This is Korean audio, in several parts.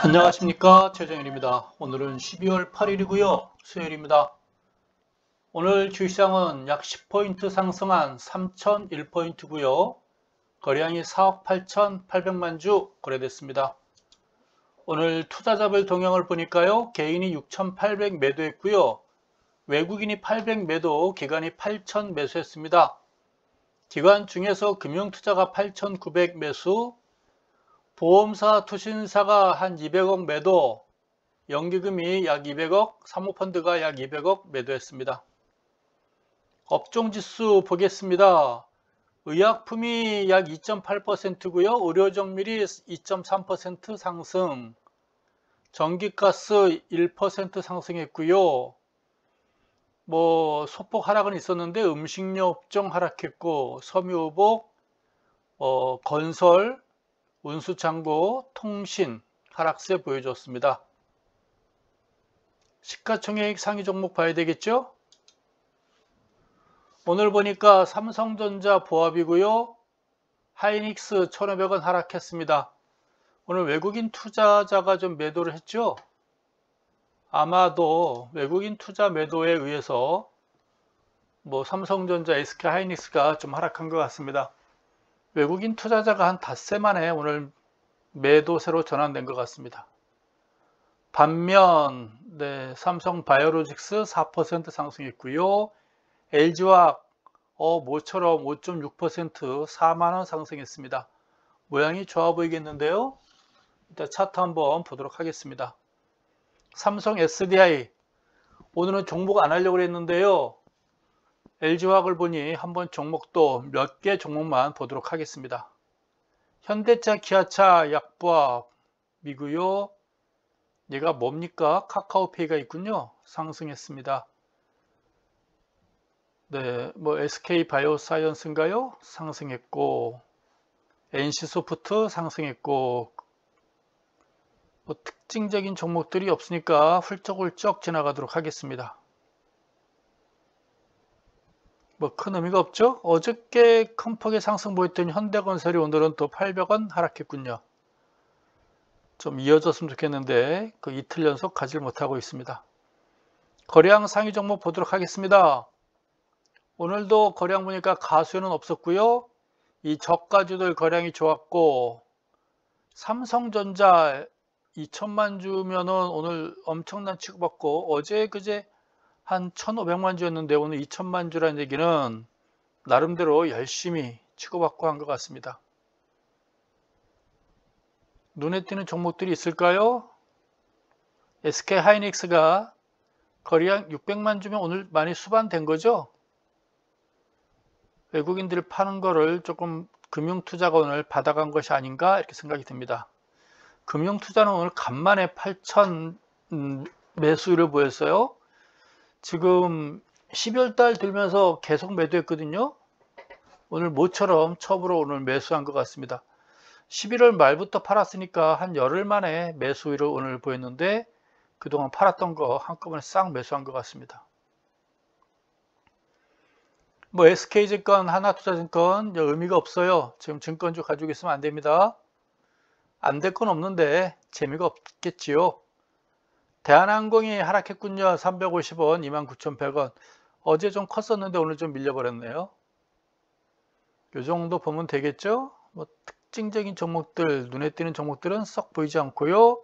안녕하십니까, 최정일입니다. 오늘은 12월 8일이고요. 수요일입니다. 오늘 주식시장은 약 10포인트 상승한 3001포인트고요. 거래량이 4억 8,800만 주 거래됐습니다. 오늘 투자자별 동향을 보니까요. 개인이 6,800 매도했고요. 외국인이 800 매도, 기관이 8,000 매수했습니다. 기관 중에서 금융투자가 8,900 매수, 보험사, 투신사가 한 200억 매도, 연기금이 약 200억, 사모펀드가 약 200억 매도했습니다. 업종지수 보겠습니다. 의약품이 약 2.8%고요. 의료정밀이 2.3% 상승, 전기가스 1% 상승했고요. 소폭 하락은 있었는데 음식료 업종 하락했고, 섬유의복, 건설, 운수창고, 통신 하락세 보여줬습니다. 시가총액 상위 종목 봐야 되겠죠? 오늘 보니까 삼성전자 보합이고요. 하이닉스 1,500원 하락했습니다. 오늘 외국인 투자자가 좀 매도를 했죠? 아마도 외국인 투자 매도에 의해서 삼성전자, SK 하이닉스가 좀 하락한 것 같습니다. 외국인 투자자가 한 닷새 만에 오늘 매도세로 전환된 것 같습니다. 반면 삼성 바이오로직스 4% 상승했고요. LG화학 모처럼 5.6% 4만원 상승했습니다. 모양이 좋아 보이겠는데요. 일단 차트 한번 보도록 하겠습니다. 삼성 SDI 오늘은 종목 안 하려고 했는데요. LG화학을 보니 한번 종목도 몇 개 종목만 보도록 하겠습니다. 현대차, 기아차, 약보합이고요. 얘가 뭡니까? 카카오페이가 있군요. 상승했습니다. SK 바이오사이언스인가요? 상승했고, NC소프트 상승했고, 특징적인 종목들이 없으니까 훌쩍훌쩍 지나가도록 하겠습니다. 큰 의미가 없죠? 어저께 큰 폭의 상승 보였던 현대건설이 오늘은 또 800원 하락했군요. 좀 이어졌으면 좋겠는데 그 이틀 연속 가지 못하고 있습니다. 거래량 상위 종목 보도록 하겠습니다. 오늘도 거래량 보니까 가수는 없었고요. 이 저가주들 거래량이 좋았고, 삼성전자 2천만 주면은 오늘 엄청난 취급받고, 어제 그제 한 1,500만 주였는데 오늘 2천만 주라는 얘기는 나름대로 열심히 치고받고 한 것 같습니다. 눈에 띄는 종목들이 있을까요? SK 하이닉스가 거래량 600만 주면 오늘 많이 수반된 거죠? 외국인들이 파는 거를 조금 금융투자가 오늘 받아간 것이 아닌가 이렇게 생각이 듭니다. 금융투자는 오늘 간만에 8천 매수를 보였어요. 지금 12월 달 들면서 계속 매도했거든요. 오늘 모처럼 첩으로 오늘 매수한 것 같습니다. 11월 말부터 팔았으니까 한 열흘 만에 매수를 오늘 보였는데 그동안 팔았던 거 한꺼번에 싹 매수한 것 같습니다. SK증권, 하나투자증권 의미가 없어요. 지금 증권주 가지고 있으면 안 됩니다. 안 될 건 없는데 재미가 없겠지요. 대한항공이 하락했군요. 350원, 29,100원. 어제 좀 컸었는데 오늘 좀 밀려버렸네요. 이 정도 보면 되겠죠? 특징적인 종목들, 눈에 띄는 종목들은 썩 보이지 않고요.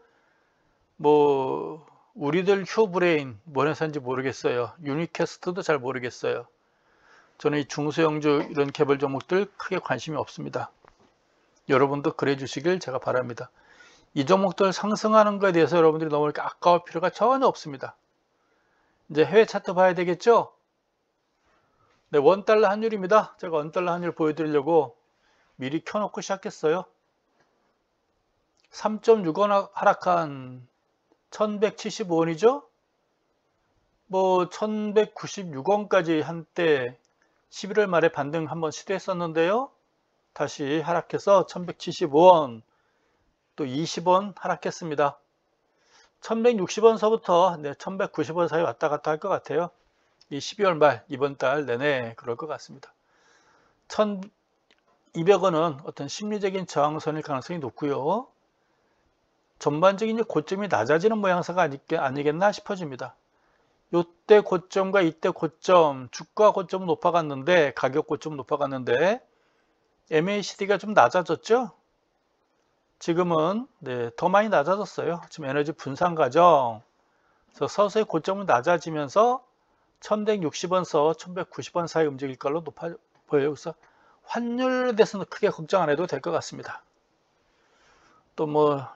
우리들 휴브레인, 뭔 회사인지 모르겠어요. 유니캐스트도 잘 모르겠어요. 저는 이 중소형주 이런 개별 종목들 크게 관심이 없습니다. 여러분도 그래 주시길 제가 바랍니다. 이 종목들 상승하는 것에 대해서 여러분들이 너무 이렇게 아까울 필요가 전혀 없습니다. 이제 해외 차트 봐야 되겠죠? 원달러 환율입니다. 제가 원달러 환율 보여드리려고 미리 켜놓고 시작했어요. 3.6원 하락한 1175원이죠? 1196원까지 한때 11월 말에 반등 한번 시도했었는데요. 다시 하락해서 1175원, 또 20원 하락했습니다. 1160원서부터 1190원 사이 왔다 갔다 할 것 같아요. 이 12월 말 이번 달 내내 그럴 것 같습니다. 1200원은 어떤 심리적인 저항선일 가능성이 높고요. 전반적인 고점이 낮아지는 모양새가 아니겠나 싶어집니다. 요때 고점과 이때 고점, 주가 고점은 높아갔는데, 가격 고점은 높아갔는데 MACD가 좀 낮아졌죠? 지금은 더 많이 낮아졌어요. 지금 에너지 분산 과정. 그래서 서서히 고점은 낮아지면서 1160원서 1190원 사이 움직일 걸로 높아 보여요. 그래서 환율에 대해서는 크게 걱정 안 해도 될 것 같습니다. 또 뭐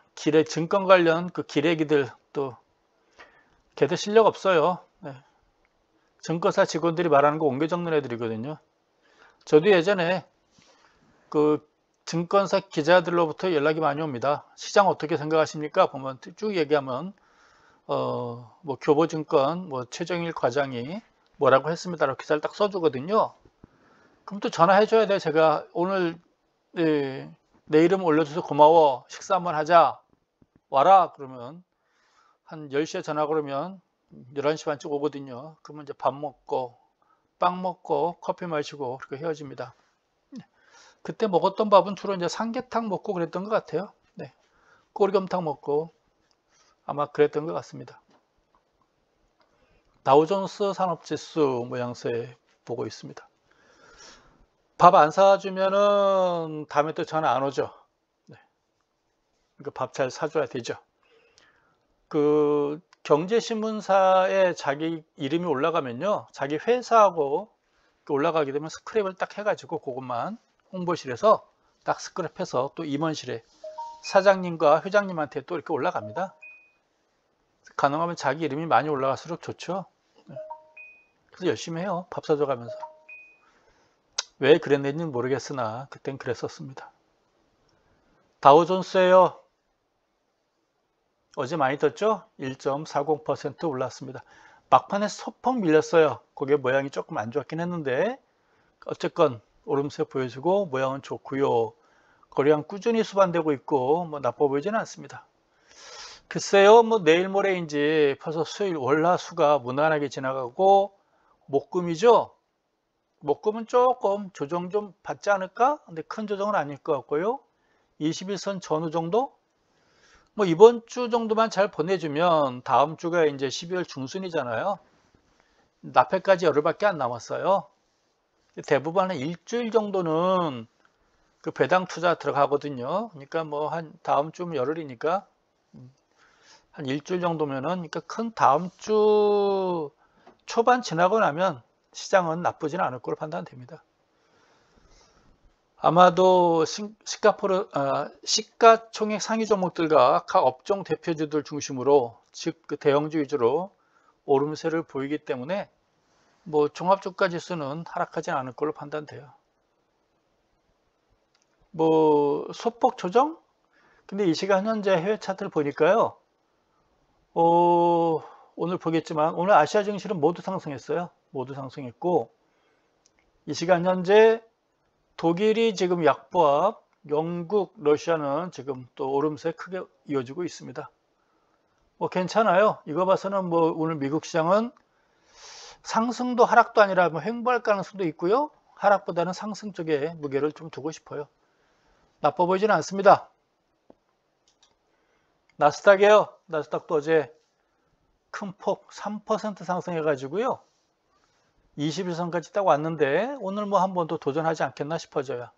증권 관련 그 기레기들 또 걔들 실력 없어요. 네. 증권사 직원들이 말하는 거 옮겨 적는 애들이거든요. 저도 예전에 그 증권사 기자들로부터 연락이 많이 옵니다. 시장 어떻게 생각하십니까? 보면 쭉 얘기하면 뭐 교보증권 뭐 최정일 과장이 뭐라고 했습니다라고 기사를 딱 써주거든요. 그럼 또 전화해줘야 돼. 제가 오늘 내 이름 올려줘서 고마워. 식사 한번 하자. 와라. 그러면 한 10시에 전화 그러면 11시 반쯤 오거든요. 그러면 이제 밥 먹고 빵 먹고 커피 마시고 그렇게 헤어집니다. 그때 먹었던 밥은 주로 이제 삼계탕 먹고 그랬던 것 같아요. 네. 꼬리곰탕 먹고 아마 그랬던 것 같습니다. 다우존스 산업지수 모양새 보고 있습니다. 밥 안 사주면은 다음에 또 전화 안 오죠. 네. 그러니까 밥 잘 사줘야 되죠. 그 경제신문사에 자기 이름이 올라가면요, 자기 회사하고 올라가게 되면 스크랩을 딱 해가지고 그것만 홍보실에서 딱 스크랩해서 또 임원실에 사장님과 회장님한테 또 이렇게 올라갑니다. 가능하면 자기 이름이 많이 올라갈수록 좋죠. 그래서 열심히 해요. 밥 사줘가면서. 왜 그랬는지는 모르겠으나 그땐 그랬었습니다. 다우존스예요. 어제 많이 떴죠? 1.40% 올랐습니다. 막판에 소폭 밀렸어요. 고개 모양이 조금 안 좋았긴 했는데 어쨌건 오름세 보여주고 모양은 좋고요. 거래량 꾸준히 수반되고 있고 뭐 나빠 보이지는 않습니다. 글쎄요, 뭐 내일 모레인지 벌써 수요일 월화수가 무난하게 지나가고 목금이죠. 목금은 조금 조정 좀 받지 않을까? 근데 큰 조정은 아닐 것 같고요. 21선 전후 정도? 뭐 이번 주 정도만 잘 보내주면 다음 주가 이제 12월 중순이잖아요. 납회까지 열흘밖에 안 남았어요. 대부분 한 일주일 정도는 그 배당 투자 들어가거든요. 그러니까 뭐 한 다음 주면 열흘이니까 한 일주일 정도면은, 그러니까 큰 다음 주 초반 지나고 나면 시장은 나쁘지는 않을 거로 판단됩니다. 아마도 시가총액 상위 종목들과 각 업종 대표주들 중심으로, 즉 그 대형주 위주로 오름세를 보이기 때문에 뭐 종합주가 지수는 하락하지 않을 걸로 판단돼요. 뭐 소폭 조정? 근데 이 시간 현재 해외 차트를 보니까요. 오늘 보겠지만 오늘 아시아 증시는 모두 상승했어요. 모두 상승했고 이 시간 현재 독일이 지금 약보합, 영국, 러시아는 지금 또 오름세 크게 이어지고 있습니다. 뭐 괜찮아요. 이거 봐서는 뭐 오늘 미국 시장은 상승도 하락도 아니라 뭐 횡보할 가능성도 있고요. 하락보다는 상승 쪽에 무게를 좀 두고 싶어요. 나빠 보이지는 않습니다. 나스닥이에요. 나스닥도 어제 큰 폭 3% 상승해 가지고요. 21선까지 딱 왔는데 오늘 뭐 한 번 더 도전하지 않겠나 싶어져요.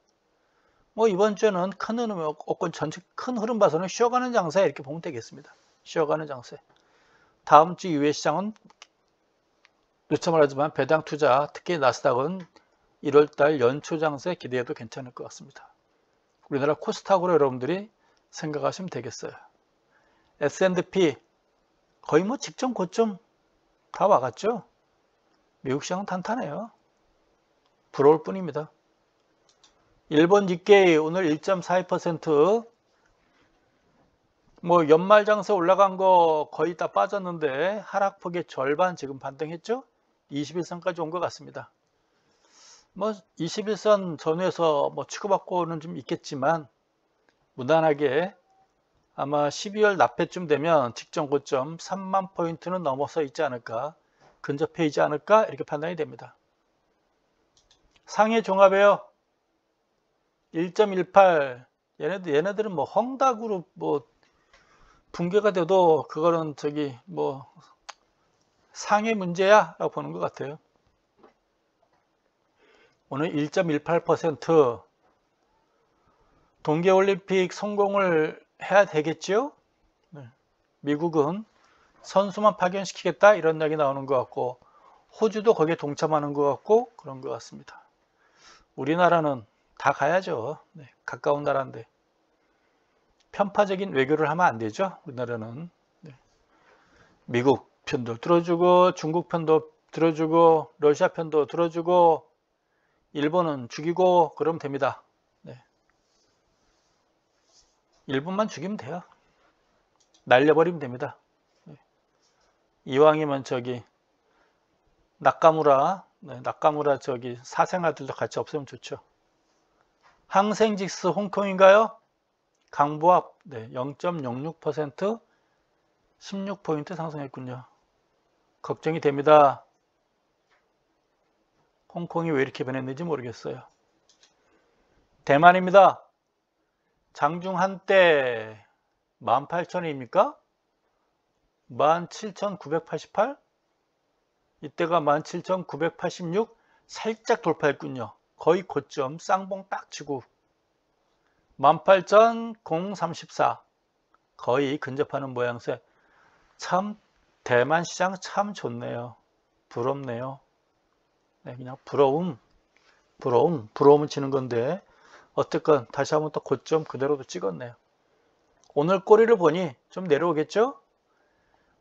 뭐 이번 주에는 큰 흐름 없고 전체 큰 흐름 봐서는 쉬어가는 장세 이렇게 보면 되겠습니다. 쉬어가는 장세. 다음 주 이후의 시장은 누차 말하지만 배당 투자, 특히 나스닥은 1월달 연초 장세 기대해도 괜찮을 것 같습니다. 우리나라 코스닥으로 여러분들이 생각하시면 되겠어요. S&P 거의 뭐 직전 고점 다 와갔죠. 미국 시장은 탄탄해요. 부러울 뿐입니다. 일본 니케이 오늘 1.42%, 뭐 연말 장세 올라간 거 거의 다 빠졌는데 하락폭의 절반 지금 반등했죠. 21선까지 온 것 같습니다. 뭐 21선 전후에서 뭐 치고받고는 좀 있겠지만 무난하게 아마 12월 납회쯤 되면 직전 고점 3만 포인트는 넘어서 있지 않을까, 근접해 있지 않을까 이렇게 판단이 됩니다. 상해 종합이에요. 1.18. 얘네들은 뭐 헝다그룹 뭐 붕괴가 돼도 그거는 뭐 상해 문제야 라고 보는 것 같아요. 오늘 1.18% 동계올림픽 성공을 해야 되겠죠? 네. 미국은 선수만 파견시키겠다 이런 이야기 나오는 것 같고, 호주도 거기에 동참하는 것 같고 그런 것 같습니다. 우리나라는 다 가야죠. 네, 가까운 나라인데 편파적인 외교를 하면 안 되죠. 우리나라는. 네. 미국 편도 들어주고 중국 편도 들어주고 러시아 편도 들어주고 일본은 죽이고 그러면 됩니다. 네. 일본만 죽이면 돼요. 날려버리면 됩니다. 네. 이왕이면 나카무라 사생아들도 같이 없으면 좋죠. 항생직스 홍콩인가요? 강보합 0.06% 16포인트 상승했군요. 걱정이 됩니다. 홍콩이 왜 이렇게 변했는지 모르겠어요. 대만입니다. 장중 한때 18,000원입니까? 17,988? 이때가 17,986 살짝 돌파했군요. 거의 고점 쌍봉 딱 치고 18,034 거의 근접하는 모양새. 참 대만 시장 참 좋네요. 부럽네요. 네, 그냥 부러움은 치는 건데 어쨌건 다시 한번 또 고점 그대로도 찍었네요. 오늘 꼬리를 보니 좀 내려오겠죠?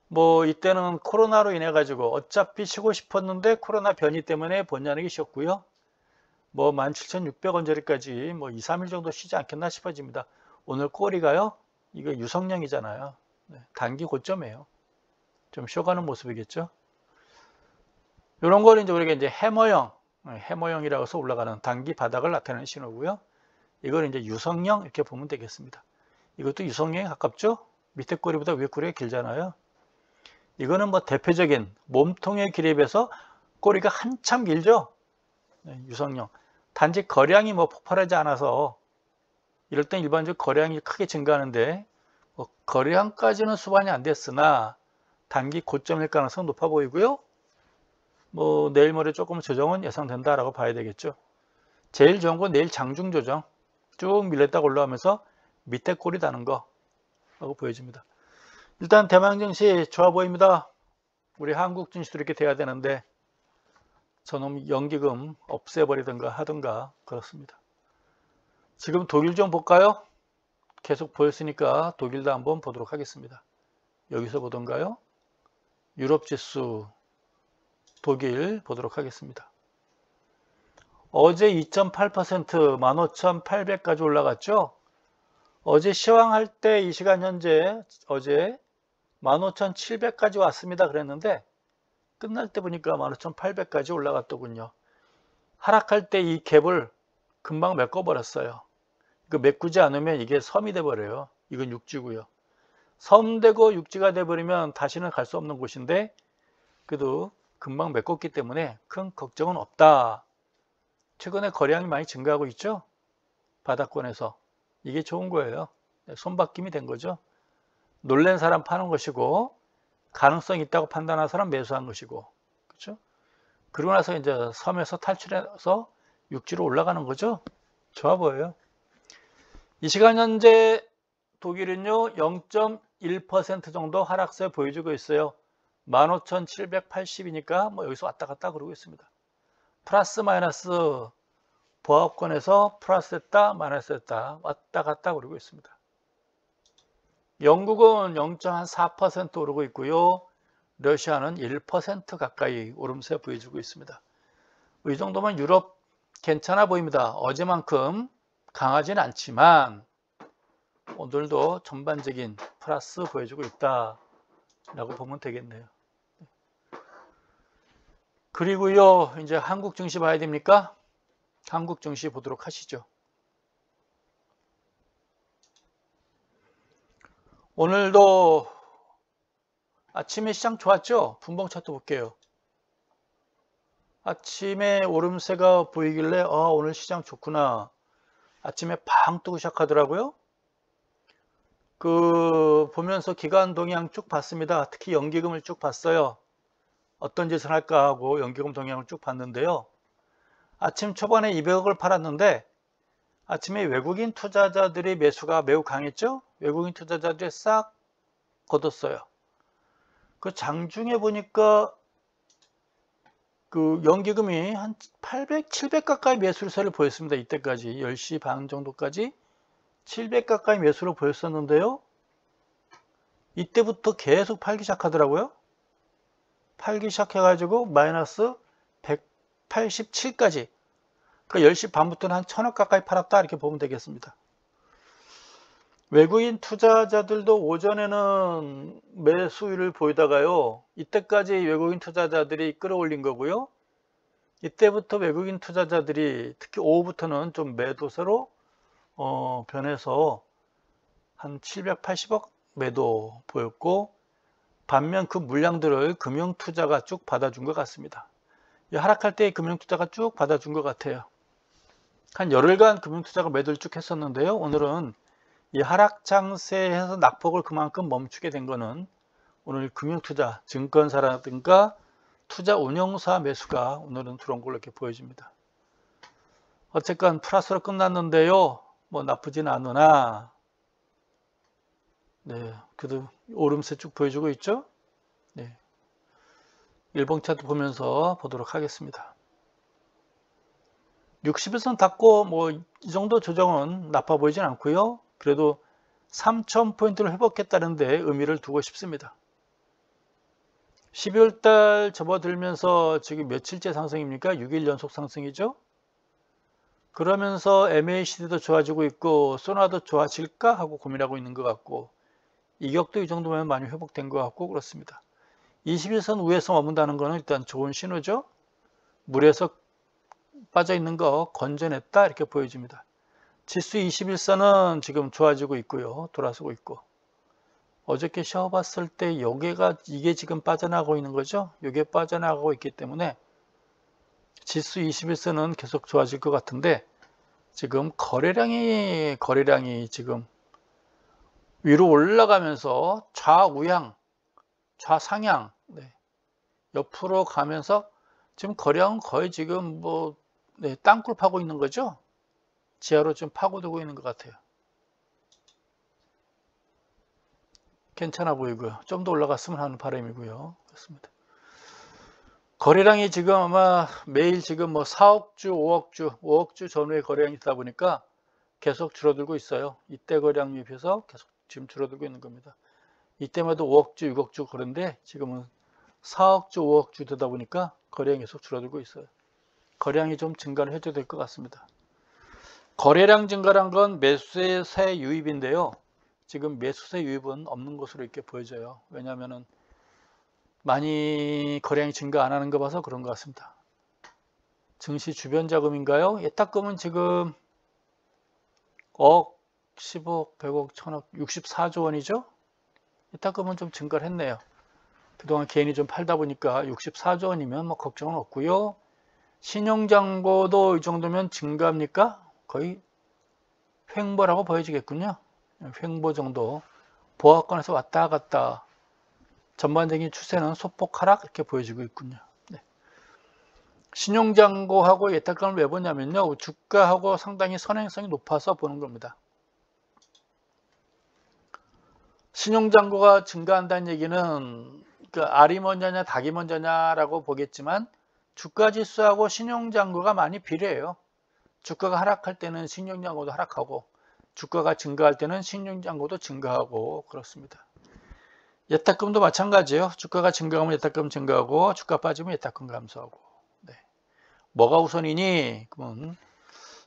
뭐 이때는 코로나로 인해 가지고 어차피 쉬고 싶었는데 코로나 변이 때문에 본연하기 쉬었고요. 뭐 17,600원짜리까지 뭐 2, 3일 정도 쉬지 않겠나 싶어집니다. 오늘 꼬리가요. 이거 유성량이잖아요. 네, 단기 고점이에요. 좀 쉬어가는 모습이겠죠. 이런 걸 이제 우리가 이제 해머형이라고 해서 올라가는 단기 바닥을 나타내는 신호고요. 이걸 이제 유성형 이렇게 보면 되겠습니다. 이것도 유성형에 가깝죠. 밑에 꼬리보다 위에 꼬리가 길잖아요. 이거는 뭐 대표적인 몸통의 길이에 비해서 꼬리가 한참 길죠. 네, 유성형. 단지 거량이 뭐 폭발하지 않아서 이럴 땐 일반적으로 거량이 크게 증가하는데 뭐 거량까지는 수반이 안 됐으나 단기 고점일 가능성은 높아 보이고요. 뭐 내일 모레 조금 조정은 예상된다라고 봐야 되겠죠. 제일 좋은 건 내일 장중 조정 쭉 밀렸다가 올라오면서 밑에 꼬리 다는 거라고 보여집니다. 일단 대만 증시 좋아 보입니다. 우리 한국 증시도 이렇게 돼야 되는데 저놈 연기금 없애버리든가 하든가 그렇습니다. 지금 독일 좀 볼까요? 계속 보였으니까 독일도 한번 보도록 하겠습니다. 여기서 보던가요? 유럽 지수 독일 보도록 하겠습니다. 어제 2.8% 15,800까지 올라갔죠? 어제 시황할 때 이 시간 현재 어제 15,700까지 왔습니다 그랬는데 끝날 때 보니까 15,800까지 올라갔더군요. 하락할 때 이 갭을 금방 메꿔버렸어요. 이거 메꾸지 않으면 이게 섬이 돼버려요. 이건 육지고요. 섬 되고 육지가 돼버리면 다시는 갈 수 없는 곳인데 그래도 금방 메꿨기 때문에 큰 걱정은 없다. 최근에 거래량이 많이 증가하고 있죠. 바닥권에서. 이게 좋은 거예요. 손바뀜이 된 거죠. 놀란 사람 파는 것이고 가능성이 있다고 판단한 사람 매수한 것이고, 그렇죠? 그러고 나서 이제 섬에서 탈출해서 육지로 올라가는 거죠. 좋아 보여요. 이 시간 현재 독일은요 0.1% 정도 하락세 보여주고 있어요. 15,780이니까 뭐 여기서 왔다 갔다 그러고 있습니다. 플러스 마이너스 보합권에서 플러스 했다 마이너스 했다 왔다 갔다 그러고 있습니다. 영국은 0.4% 오르고 있고요. 러시아는 1% 가까이 오름세 보여주고 있습니다. 이 정도면 유럽 괜찮아 보입니다. 어제만큼 강하진 않지만 오늘도 전반적인 플러스 보여주고 있다 라고 보면 되겠네요. 그리고요 이제 한국 증시 봐야 됩니까? 한국 증시 보도록 하시죠. 오늘도 아침에 시장 좋았죠? 분봉 차트 볼게요. 아침에 오름세가 보이길래 오늘 시장 좋구나. 아침에 팡 뜨고 시작하더라고요. 보면서 기관 동향 쭉 봤습니다. 특히 연기금을 쭉 봤어요. 어떤 짓을 할까 하고 연기금 동향을 쭉 봤는데요. 아침 초반에 200억을 팔았는데 아침에 외국인 투자자들의 매수가 매우 강했죠. 외국인 투자자들이 싹 걷었어요. 그 장중에 보니까 그 연기금이 한 800, 700 가까이 매수세를 보였습니다. 이때까지 10시 반 정도까지 700 가까이 매수를 보였었는데요. 이때부터 계속 팔기 시작하더라고요. 팔기 시작해가지고 마이너스 187까지. 그 10시 반부터는 한 1000억 가까이 팔았다 이렇게 보면 되겠습니다. 외국인 투자자들도 오전에는 매수율을 보이다가요. 이때까지 외국인 투자자들이 끌어올린 거고요. 이때부터 외국인 투자자들이 특히 오후부터는 좀 매도세로 변해서 한 780억 매도 보였고, 반면 그 물량들을 금융투자가 쭉 받아준 것 같습니다. 하락할 때 금융투자가 쭉 받아준 것 같아요. 한 열흘간 금융투자가 매도를 쭉 했었는데요. 오늘은 이 하락 장세에서 낙폭을 그만큼 멈추게 된 거는 오늘 금융투자, 증권사라든가 투자 운용사 매수가 오늘은 들어온 걸로 이렇게 보여집니다. 어쨌건 플러스로 끝났는데요. 뭐 나쁘진 않으나, 네, 그래도 오름세 쭉 보여주고 있죠. 네, 일봉 차트 보면서 보도록 하겠습니다. 60일선 닫고 뭐 이 정도 조정은 나빠 보이진 않고요. 그래도 3000포인트를 회복했다는데 의미를 두고 싶습니다. 12월달 접어들면서 지금 며칠째 상승입니까? 6일 연속 상승이죠. 그러면서 MACD도 좋아지고 있고 소나도 좋아질까 하고 고민하고 있는 것 같고, 이격도 이 정도면 많이 회복된 것 같고 그렇습니다. 21선 위에서 머문다는 것은 일단 좋은 신호죠. 물에서 빠져 있는 거 건져냈다 이렇게 보여집니다. 지수 21선은 지금 좋아지고 있고요. 돌아서고 있고, 어저께 쉬어봤을 때 이게 지금 빠져나가고 있는 거죠. 이게 빠져나가고 있기 때문에 지수 21선은 계속 좋아질 것 같은데, 지금 거래량이 지금 위로 올라가면서 좌우향, 좌상향, 네, 옆으로 가면서 지금 거래량은 거의 지금 뭐 땅굴 파고 있는 거죠. 지하로 좀 파고들고 있는 것 같아요. 괜찮아 보이고요. 좀 더 올라갔으면 하는 바람이고요. 그렇습니다. 거래량이 지금 아마 매일 지금 뭐 4억 주, 5억 주, 5억 주 전후의 거래량이 있다 보니까 계속 줄어들고 있어요. 이때 거래량에 비해서 계속 지금 줄어들고 있는 겁니다. 이때마다 5억 주, 6억 주 그런데 지금은 4억 주, 5억 주 되다 보니까 거래량이 계속 줄어들고 있어요. 거래량이 좀 증가를 해줘야 될 것 같습니다. 거래량 증가란 건 매수세 유입인데요. 지금 매수세 유입은 없는 것으로 이렇게 보여져요. 왜냐하면 많이 거래량이 증가 안 하는 거 봐서 그런 것 같습니다. 증시 주변 자금인가요? 예탁금은 지금 억, 10억, 100억, 1000억, 64조 원이죠? 예탁금은 좀 증가를 했네요. 그동안 개인이 좀 팔다 보니까 64조 원이면 뭐 걱정은 없고요. 신용잔고도 이 정도면 증가합니까? 거의 횡보라고 보여지겠군요. 횡보 정도. 보합권에서 왔다 갔다. 전반적인 추세는 소폭 하락 이렇게 보여지고 있군요. 네. 신용잔고하고 예탁금을 왜 보냐면요. 주가하고 상당히 선행성이 높아서 보는 겁니다. 신용잔고가 증가한다는 얘기는 알이 먼저냐 닭이 먼저냐라고 보겠지만, 주가지수하고 신용잔고가 많이 비례해요. 주가가 하락할 때는 신용잔고도 하락하고, 주가가 증가할 때는 신용잔고도 증가하고 그렇습니다. 예탁금도 마찬가지예요. 주가가 증가하면 예탁금 증가하고, 주가 빠지면 예탁금 감소하고. 네. 뭐가 우선이니? 그러면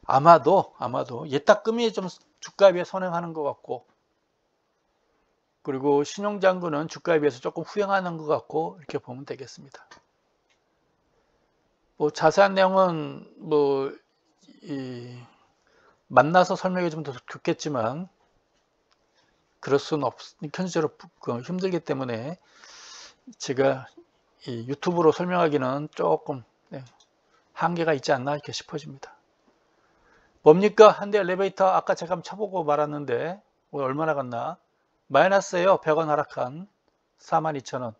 아마도 예탁금이 좀 주가에 비해 선행하는 것 같고, 그리고 신용잔고는 주가에 비해서 조금 후행하는 것 같고, 이렇게 보면 되겠습니다. 뭐 자세한 내용은 만나서 설명이 좀 더 좋겠지만, 그럴 수는 현실적으로 힘들기 때문에 제가 유튜브로 설명하기는 조금 한계가 있지 않나 이렇게 싶어집니다. 뭡니까? 한대 엘리베이터 아까 제가 한번 쳐보고 말았는데 오늘 얼마나 갔나? 마이너스예요. 100원 하락한 42,000원.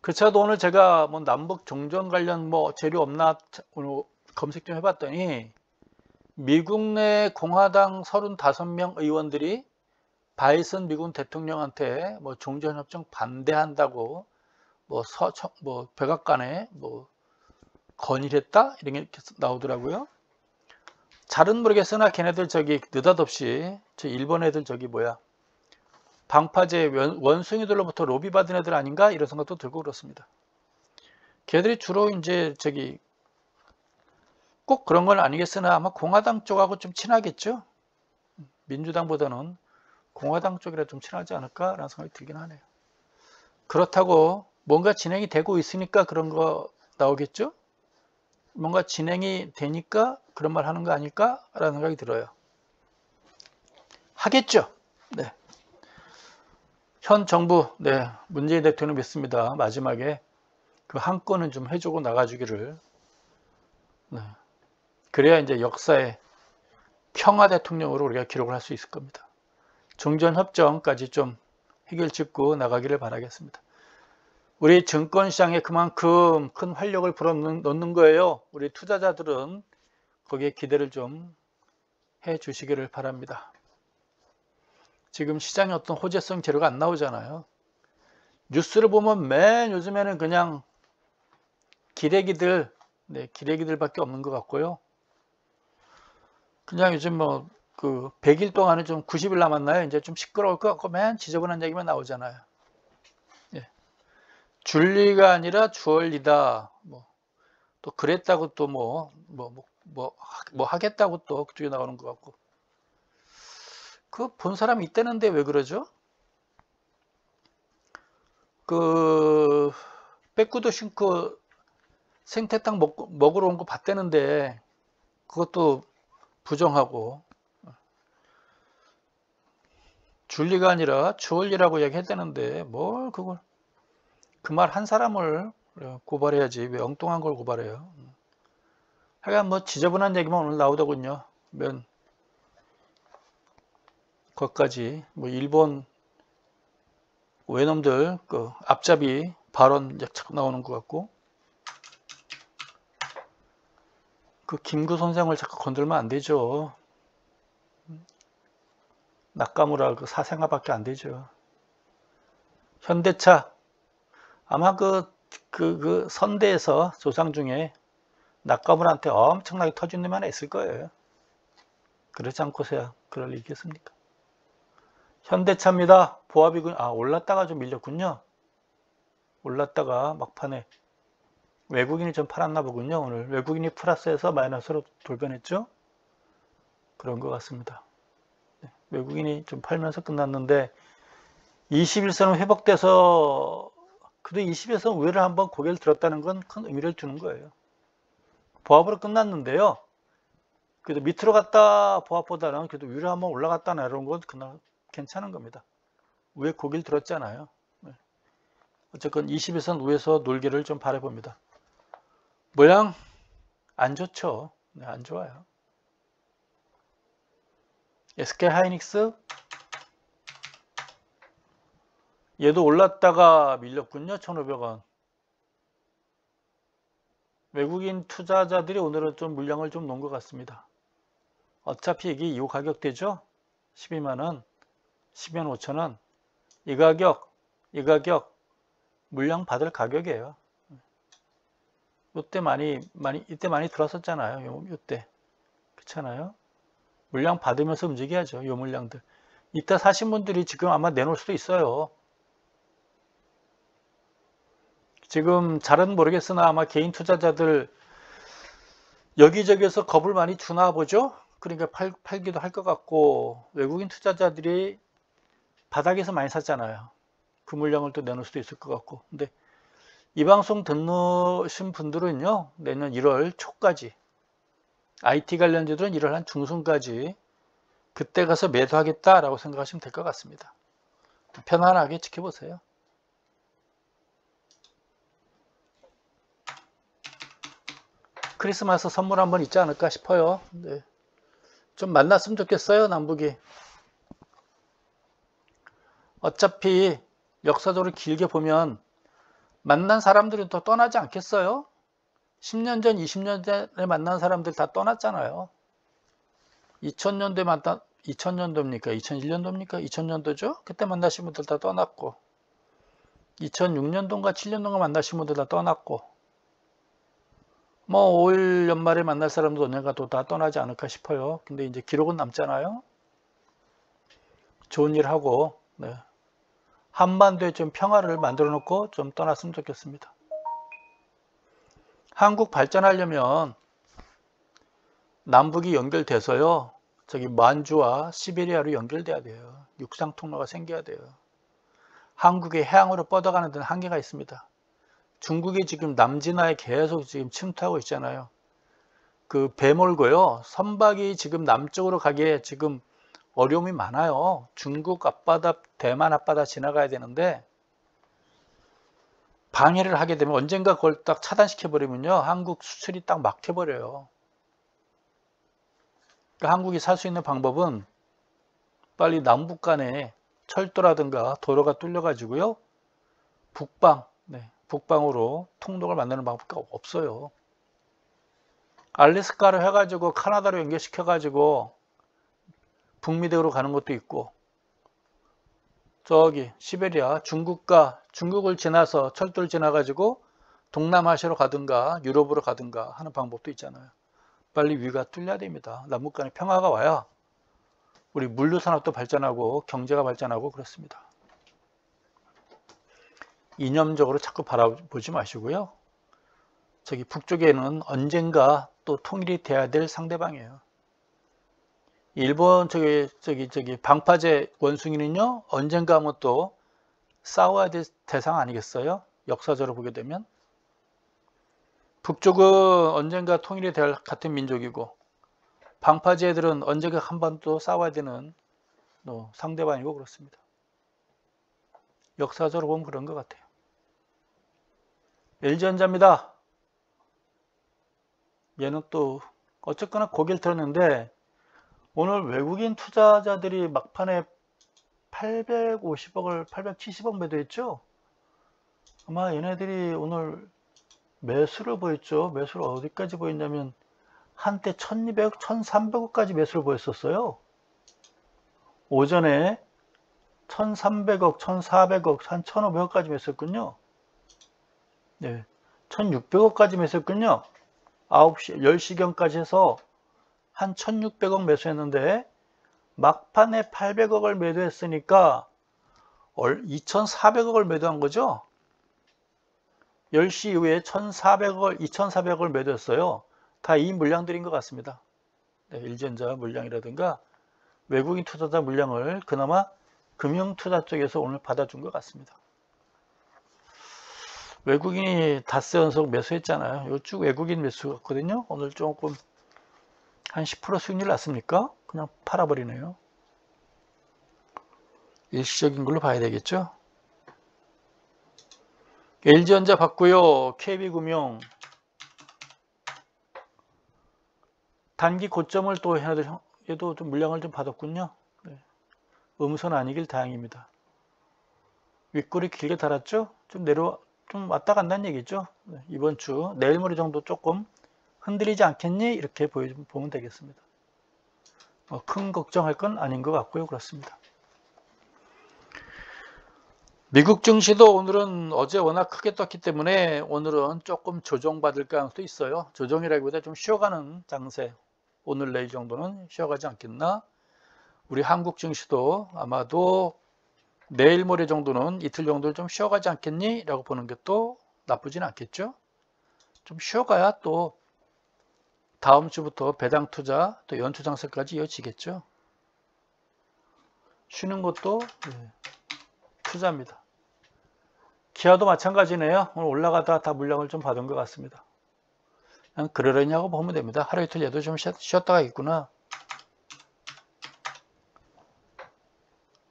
그 차도 오늘 제가 뭐 남북 종전 관련 뭐 재료 없나 오늘 검색 좀 해봤더니 미국 내 공화당 35명 의원들이 바이슨 미국 대통령한테 뭐 종전협정 반대한다고 뭐 백악관에 뭐 건의했다 이런 게 이렇게 나오더라고요. 잘은 모르겠으나 걔네들 저기 느닷없이 저 일본 애들 저기 뭐야 방파제 원숭이들로부터 로비 받은 애들 아닌가 이런 생각도 들고 그렇습니다. 걔들이 주로 이제 저기 꼭 그런 건 아니겠으나 아마 공화당 쪽하고 좀 친하겠죠. 민주당보다는 공화당 쪽이라 좀 친하지 않을까라는 생각이 들긴 하네요. 그렇다고 뭔가 진행이 되고 있으니까 그런 거 나오겠죠. 뭔가 진행이 되니까 그런 말 하는 거 아닐까라는 생각이 들어요. 하겠죠. 네. 현 정부, 네, 문재인 대통령 믿습니다. 마지막에 그 한 건은 좀 해주고 나가주기를. 네. 그래야 이제 역사의 평화 대통령으로 우리가 기록을 할 수 있을 겁니다. 종전협정까지 좀 해결짓고 나가기를 바라겠습니다. 우리 증권시장에 그만큼 큰 활력을 불어넣는 거예요. 우리 투자자들은 거기에 기대를 좀 해주시기를 바랍니다. 지금 시장에 어떤 호재성 재료가 안 나오잖아요. 뉴스를 보면 맨 요즘에는 그냥 기레기들, 네, 기레기들밖에 없는 것 같고요. 그냥 요즘 뭐 그 100일 동안은 좀 90일 남았나요? 이제 좀 시끄러울 것 같고 맨 지저분한 얘기만 나오잖아요. 예. 줄리가 아니라 주얼리다. 또 그랬다고 또 뭐 하겠다고 또 그쪽에 나오는 것 같고. 그 본 사람이 있다는데 왜 그러죠? 그 백구도 싱크 생태탕 먹으러 온 거 봤다는데 그것도 부정하고 줄리가 아니라 주얼리라고 이야기했다는데 뭘 그걸 그 말 한 사람을 고발해야지 왜 엉뚱한 걸 고발해요. 하여간 뭐 지저분한 얘기만 오늘 나오더군요. 거기까지 뭐 일본 외놈들 그 앞잡이 발언 자꾸 나오는 것 같고 그 김구 선생을 자꾸 건들면 안 되죠. 나카무라 그 사생아밖에 안 되죠. 현대차 아마 그 선대에서 조상 중에 나카무라한테 엄청나게 터진 놈이 하나 있을 거예요. 그렇지 않고서야 그럴 리 있겠습니까? 현대차입니다. 보합이군. 올랐다가 좀 밀렸군요. 올랐다가 막판에 외국인이 좀 팔았나 보군요. 오늘 외국인이 플러스해서 마이너스로 돌변했죠. 그런 것 같습니다. 외국인이 좀 팔면서 끝났는데 21선은 회복돼서 그래도 21선 우회를 한번 고개를 들었다는 건 큰 의미를 주는 거예요. 보합으로 끝났는데요. 그래도 밑으로 갔다 보합보다는 그래도 위로 한번 올라갔다 내려온 건 그날 괜찮은 겁니다. 위에 고개를 들었잖아요. 어쨌건 21선 위에서 놀기를 좀 바라봅니다. 모양 안 좋죠. 네, 안 좋아요. SK 하이닉스 얘도 올랐다가 밀렸군요. 1,500원. 외국인 투자자들이 오늘은 좀 물량을 좀 놓은 것 같습니다. 어차피 이게 이 가격대죠. 12만원, 10만 5천원. 이 가격 물량 받을 가격이에요. 이때 이때 많이 들었었잖아요. 이때. 그렇잖아요. 물량 받으면서 움직여야죠. 요 물량들. 이때 사신 분들이 지금 아마 내놓을 수도 있어요. 지금 잘은 모르겠으나 아마 개인 투자자들 여기저기에서 겁을 많이 주나 보죠. 그러니까 팔기도 할 것 같고 외국인 투자자들이 바닥에서 많이 샀잖아요. 그 물량을 또 내놓을 수도 있을 것 같고. 근데 이 방송 듣는 분들은요. 내년 1월 초까지 IT 관련주들은 1월 한 중순까지 그때 가서 매도하겠다라고 생각하시면 될 것 같습니다. 편안하게 지켜보세요. 크리스마스 선물 한번 있지 않을까 싶어요. 네. 좀 만났으면 좋겠어요. 남북이. 어차피 역사적으로 길게 보면 만난 사람들은 또 떠나지 않겠어요? 10년 전, 20년 전에 만난 사람들 다 떠났잖아요. 2000년도에 만난, 2000년도입니까? 2001년도입니까? 2000년도죠? 그때 만나신 분들 다 떠났고, 2006년도인가 7년도인가 만나신 분들 다 떠났고, 뭐 5일 연말에 만날 사람도 언젠가 또 다 떠나지 않을까 싶어요. 근데 이제 기록은 남잖아요. 좋은 일 하고, 네. 한반도에 좀 평화를 만들어 놓고 좀 떠났으면 좋겠습니다. 한국 발전하려면 남북이 연결돼서요, 저기 만주와 시베리아로 연결돼야 돼요. 육상 통로가 생겨야 돼요. 한국의 해양으로 뻗어가는 데는 한계가 있습니다. 중국이 지금 남진하에 계속 지금 침투하고 있잖아요. 그 배 몰고요, 선박이 지금 남쪽으로 가기에 지금 어려움이 많아요. 중국 앞바다, 대만 앞바다 지나가야 되는데 방해를 하게 되면 언젠가 그걸 딱 차단시켜 버리면요, 한국 수출이 딱 막혀버려요. 그러니까 한국이 살 수 있는 방법은 빨리 남북 간에 철도라든가 도로가 뚫려 가지고요, 북방으로 통로를 만드는 방법이 없어요. 알래스카로 해가지고 카나다로 연결시켜 가지고 북미대로 가는 것도 있고, 저기 시베리아, 중국을 지나서 철도를 지나 가지고 동남아시아로 가든가 유럽으로 가든가 하는 방법도 있잖아요. 빨리 위가 뚫려야 됩니다. 남북 간에 평화가 와야 우리 물류 산업도 발전하고 경제가 발전하고 그렇습니다. 이념적으로 자꾸 바라보지 마시고요, 저기 북쪽에는 언젠가 또 통일이 돼야 될 상대방이에요. 일본 저기 방파제 원숭이는요, 언젠가 하면 또 싸워야 될 대상 아니겠어요? 역사적으로 보게 되면 북쪽은 언젠가 통일이 될 같은 민족이고, 방파제 애들은 언젠가 한 번 또 싸워야 되는 상대방이고 그렇습니다. 역사적으로 보면 그런 것 같아요. LG전자입니다. 얘는 또 어쨌거나 고개를 들었는데 오늘 외국인 투자자들이 막판에 850억을 870억 매도했죠. 아마 얘네들이 오늘 매수를 보였죠. 매수를 어디까지 보였냐면 한때 1200억, 1300억까지 매수를 보였었어요. 오전에 1300억, 1400억, 한 1500억까지 매수했군요. 네, 1600억까지 매수했군요. 9시, 10시경까지 해서 한 1600억 매수했는데 막판에 800억을 매도했으니까 2400억을 매도한 거죠. 10시 이후에 1400억을, 2400억을 매도했어요. 다 이 물량들인 것 같습니다. 네, LG전자 물량이라든가 외국인 투자자 물량을 그나마 금융투자 쪽에서 오늘 받아준 것 같습니다. 외국인이 닷새 연속 매수했잖아요. 이쭉 외국인 매수였거든요. 오늘 조금 한 10% 수익률 났습니까? 그냥 팔아버리네요. 일시적인 걸로 봐야 되겠죠. LG전자 받고요. KB금융 단기 고점을 또 얘도 좀 물량을 좀 받았군요. 네. 음선 아니길 다행입니다. 윗골이 길게 달았죠. 좀 왔다 간다는 얘기죠. 네. 이번 주 내일 모레 정도 조금 흔들리지 않겠니? 이렇게 보면 되겠습니다. 큰 걱정할 건 아닌 것 같고요. 그렇습니다. 미국 증시도 오늘은 어제 워낙 크게 떴기 때문에 오늘은 조금 조정받을 가능성도 있어요. 조정이라기보다 좀 쉬어가는 장세. 오늘 내일 정도는 쉬어가지 않겠나. 우리 한국 증시도 아마도 내일 모레 정도는 이틀 정도를 좀 쉬어가지 않겠니? 라고 보는 게 또 나쁘진 않겠죠. 좀 쉬어가야 또 다음 주부터 배당 투자 또 연초 장세까지 이어지겠죠. 쉬는 것도 투자입니다. 기아도 마찬가지네요. 오늘 올라가다 다 물량을 좀 받은 것 같습니다. 그냥 그러려냐고 보면 됩니다. 하루 이틀 얘도 좀 쉬었다가 있구나.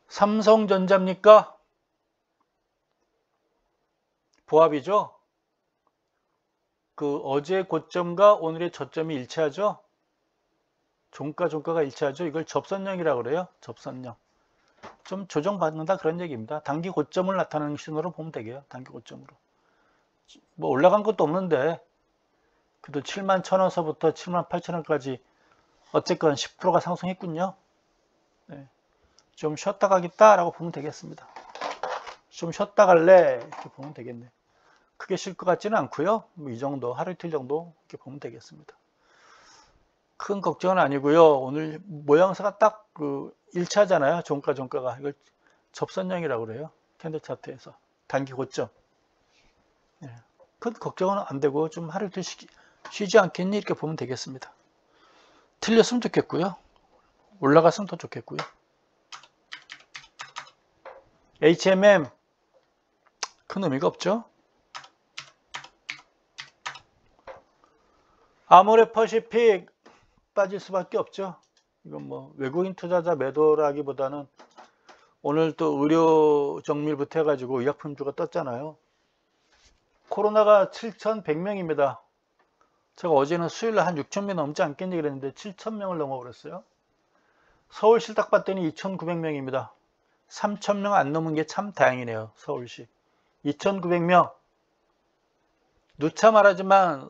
삼성전자입니까? 보합이죠. 그 어제 고점과 오늘의 저점이 일치하죠. 종가가 일치하죠. 이걸 접선형이라고 그래요. 접선형. 좀 조정받는다 그런 얘기입니다. 단기 고점을 나타내는 신호로 보면 되게요. 단기 고점으로. 뭐 올라간 것도 없는데 그래도 71,000원서부터 78,000원까지 어쨌건 10%가 상승했군요. 네. 좀 쉬었다 가겠다라고 보면 되겠습니다. 좀 쉬었다 갈래 이렇게 보면 되겠네. 크게 쉴 것 같지는 않고요. 뭐 이 정도 하루 이틀 정도 이렇게 보면 되겠습니다. 큰 걱정은 아니고요. 오늘 모양새가 딱 그 일치하잖아요. 종가가 이걸 접선형이라고 그래요. 캔들 차트에서 단기 고점. 네. 큰 걱정은 안 되고 좀 하루 이틀 쉬지 않겠니 이렇게 보면 되겠습니다. 틀렸으면 좋겠고요. 올라갔으면 더 좋겠고요. HMM 큰 의미가 없죠. 아모레퍼시픽 빠질 수밖에 없죠. 이건 뭐 외국인 투자자 매도라기보다는 오늘 또 의료 정밀부터 해가지고 의약품주가 떴잖아요. 코로나가 7,100명입니다. 제가 어제는 수요일날 한 6,000명 넘지 않겠니 그랬는데 7,000명을 넘어버렸어요. 서울시 딱 봤더니 2,900명입니다. 3,000명 안 넘은 게 참 다행이네요. 서울시 2,900명. 누차 말하지만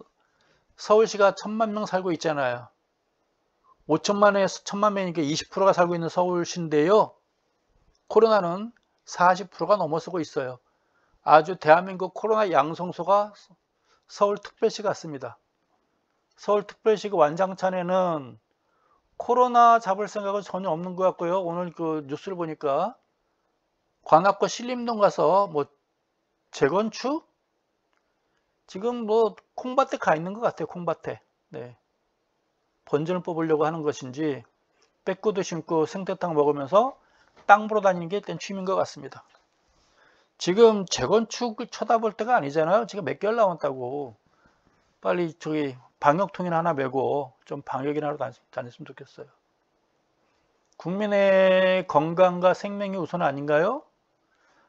서울시가 1,000만 명 살고 있잖아요. 5천만에서 1,000만 명이니까 20%가 살고 있는 서울시인데요. 코로나는 40%가 넘어서고 있어요. 아주 대한민국 코로나 양성소가 서울특별시 같습니다. 서울특별시가 완장찬에는 코로나 잡을 생각은 전혀 없는 것 같고요. 오늘 그 뉴스를 보니까 관악구 신림동 가서 뭐 재건축? 지금 뭐 콩밭에 가 있는 것 같아요. 콩밭에. 네. 본전을 뽑으려고 하는 것인지 빼꾸도 심고 생태탕 먹으면서 땅 보러 다니는 게 일단 취미인 것 같습니다. 지금 재건축을 쳐다볼 때가 아니잖아요. 지금 몇 개월 남았다고. 빨리 저기 방역통이나 하나 메고 좀 방역이나 하러 다녔으면 좋겠어요. 국민의 건강과 생명이 우선 아닌가요?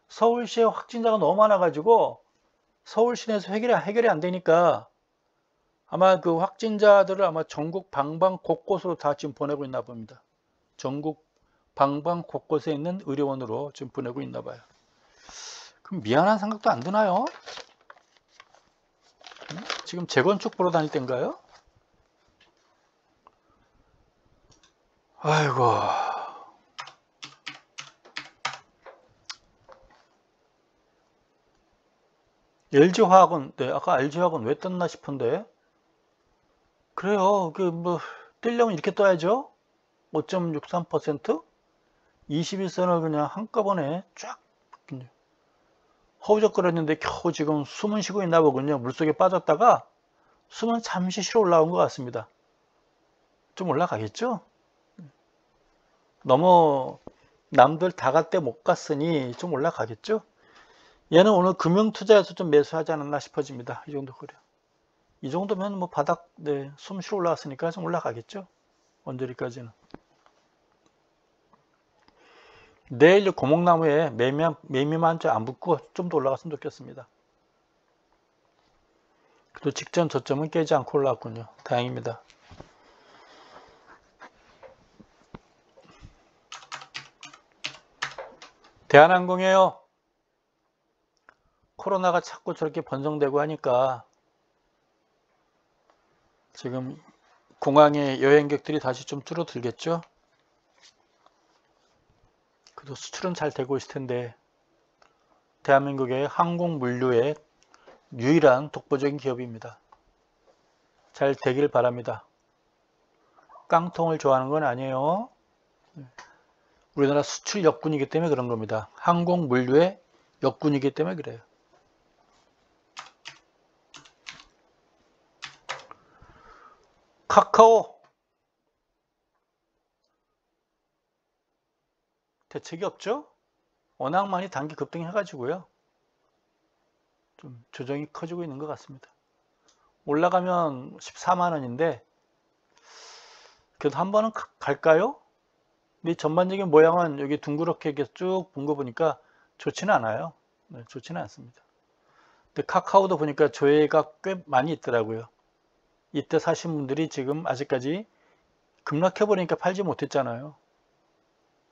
서울시에 확진자가 너무 많아가지고 서울 시내에서 해결이 안 되니까 아마 그 확진자들을 아마 전국 방방 곳곳으로 다 지금 보내고 있나 봅니다. 전국 방방 곳곳에 있는 의료원으로 지금 보내고 있나 봐요. 그럼 미안한 생각도 안 드나요? 지금 재건축 보러 다닐 때인가요? 아이고. LG화학은, 네, 아까 LG화학은 왜 떴나 싶은데. 그래요. 그 뭐 뜨려면 이렇게 떠야죠. 5.63%? 21선을 그냥 한꺼번에 쫙 허우적거렸는데 겨우 지금 숨은 쉬고 있나 보군요. 물속에 빠졌다가 숨은 잠시 쉬러 올라온 것 같습니다. 좀 올라가겠죠? 너무 남들 다 갈 때 못 갔으니 좀 올라가겠죠? 얘는 오늘 금융투자에서 좀 매수하지 않았나 싶어집니다. 이 정도 그래요. 이 정도면 뭐 바닥, 네, 숨 쉬러 올라왔으니까 좀 올라가겠죠? 언제까지는. 내일 고목나무에 매미만 안 붙고 좀 더 올라갔으면 좋겠습니다. 그래도 직전 저점은 깨지 않고 올라왔군요. 다행입니다. 대한항공이에요. 코로나가 자꾸 저렇게 번성되고 하니까 지금 공항에 여행객들이 다시 좀 줄어들겠죠? 그래도 수출은 잘 되고 있을 텐데 대한민국의 항공 물류의 유일한 독보적인 기업입니다. 잘 되길 바랍니다. 깡통을 좋아하는 건 아니에요. 우리나라 수출 역군이기 때문에 그런 겁니다. 항공 물류의 역군이기 때문에 그래요. 카카오 대책이 없죠? 워낙 많이 단기 급등해가지고요. 좀 조정이 커지고 있는 것 같습니다. 올라가면 14만 원인데 그래도 한 번은 갈까요? 근데 전반적인 모양은 여기 둥그렇게 이렇게 쭉 본 거 보니까 좋지는 않아요. 네, 좋지는 않습니다. 근데 카카오도 보니까 조회가 꽤 많이 있더라고요. 이때 사신 분들이 지금 아직까지 급락해 버리니까 팔지 못했잖아요.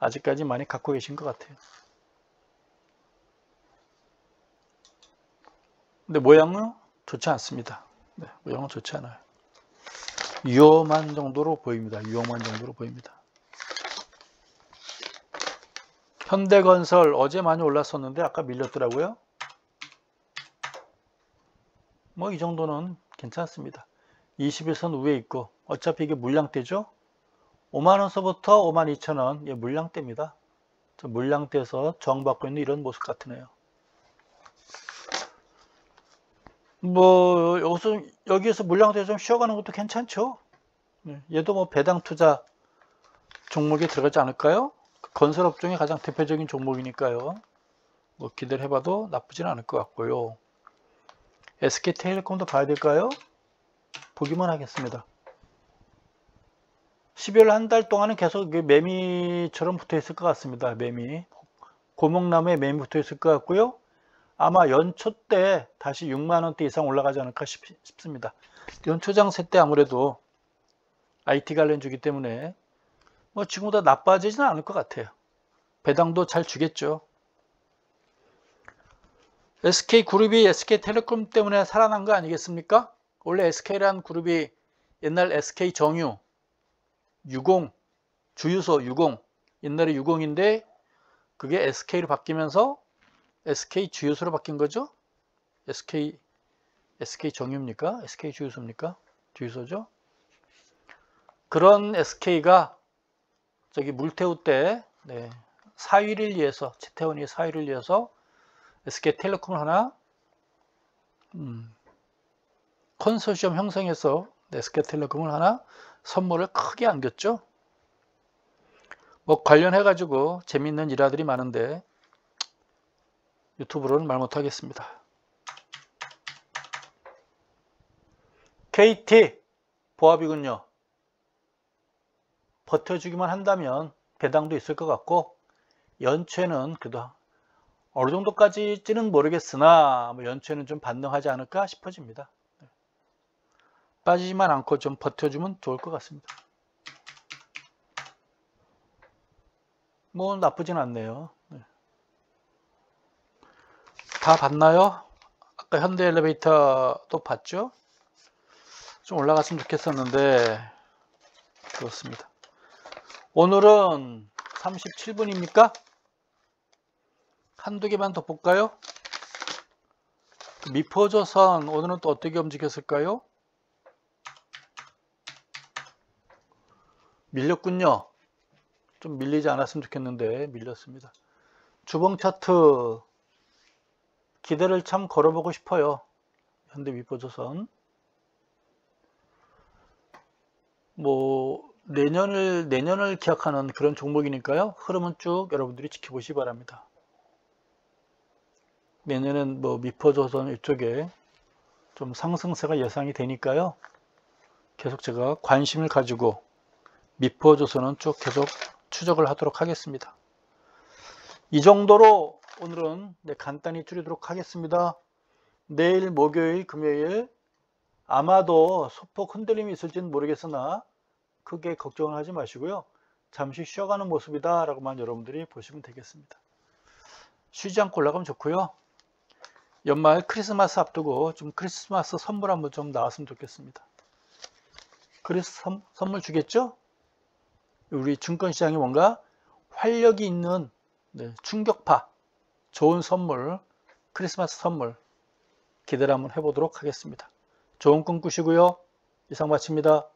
아직까지 많이 갖고 계신 것 같아요. 근데 모양은 좋지 않습니다. 네, 모양은 좋지 않아요. 위험한 정도로 보입니다. 위험한 정도로 보입니다. 현대건설 어제 많이 올랐었는데 아까 밀렸더라고요. 뭐 이 정도는 괜찮습니다. 21선 위에 있고 어차피 이게 물량대죠. 5만원서부터 52,000원 예, 물량대입니다. 물량대에서 저항받고 있는 이런 모습 같으네요. 뭐 여기에서 물량대 좀 쉬어가는 것도 괜찮죠. 얘도 뭐 배당 투자 종목에 들어가지 않을까요? 건설업종의 가장 대표적인 종목이니까요. 뭐 기대를 해봐도 나쁘진 않을 것 같고요. SK텔레콤도 봐야 될까요? 보기만 하겠습니다. 12월 한 달 동안은 계속 매미처럼 붙어 있을 것 같습니다. 매미 고목나무에 매미 붙어 있을 것 같고요. 아마 연초 때 다시 6만원대 이상 올라가지 않을까 싶습니다. 연초장세 때 아무래도 IT 관련주기 때문에 뭐 지금보다 나빠지지는 않을 것 같아요. 배당도 잘 주겠죠. SK그룹이 SK텔레콤 때문에 살아난 거 아니겠습니까? 원래 SK라는 그룹이 옛날 SK정유 60 주유소 60 옛날에 60인데 그게 SK로 바뀌면서 SK 주유소로 바뀐 거죠. SK 정유입니까? SK 주유소입니까? 주유소죠. 그런 SK가 저기 물태우 때 사위를 위해서 최태원이 사위를 위해서 SK텔레콤을 하나 컨소시엄 형성해서 SK텔레콤을 하나 선물을 크게 안겼죠. 뭐 관련해 가지고 재밌는 일화들이 많은데 유튜브로는 말 못하겠습니다. KT 보합이군요. 버텨주기만 한다면 배당도 있을 것 같고 연초에는 그래도 어느 정도까지는 모르겠으나 연초에는 좀 반등하지 않을까 싶어집니다. 빠지지만 않고 좀 버텨주면 좋을 것 같습니다. 뭐 나쁘진 않네요. 다 봤나요? 아까 현대엘리베이터도 봤죠? 좀 올라갔으면 좋겠었는데 그렇습니다. 오늘은 37분입니까? 한두 개만 더 볼까요? 미포조선 오늘은 또 어떻게 움직였을까요? 밀렸군요. 좀 밀리지 않았으면 좋겠는데 밀렸습니다. 주봉 차트 기대를 참 걸어보고 싶어요. 현대 미포조선 뭐 내년을 기약하는 그런 종목이니까요. 흐름은 쭉 여러분들이 지켜보시기 바랍니다. 내년엔 뭐 미포조선 이쪽에 좀 상승세가 예상이 되니까요. 계속 제가 관심을 가지고 미포조선은 쭉 계속 추적을 하도록 하겠습니다. 이 정도로 오늘은 간단히 줄이도록 하겠습니다. 내일 목요일 금요일 아마도 소폭 흔들림이 있을지는 모르겠으나 크게 걱정을 하지 마시고요. 잠시 쉬어가는 모습이다 라고만 여러분들이 보시면 되겠습니다. 쉬지 않고 올라가면 좋고요. 연말 크리스마스 앞두고 좀 크리스마스 선물 한번 좀 나왔으면 좋겠습니다. 선물 주겠죠? 우리 증권시장이 뭔가 활력이 있는 충격파 좋은 선물 크리스마스 선물 기대를 한번 해보도록 하겠습니다. 좋은 꿈 꾸시고요. 이상 마칩니다.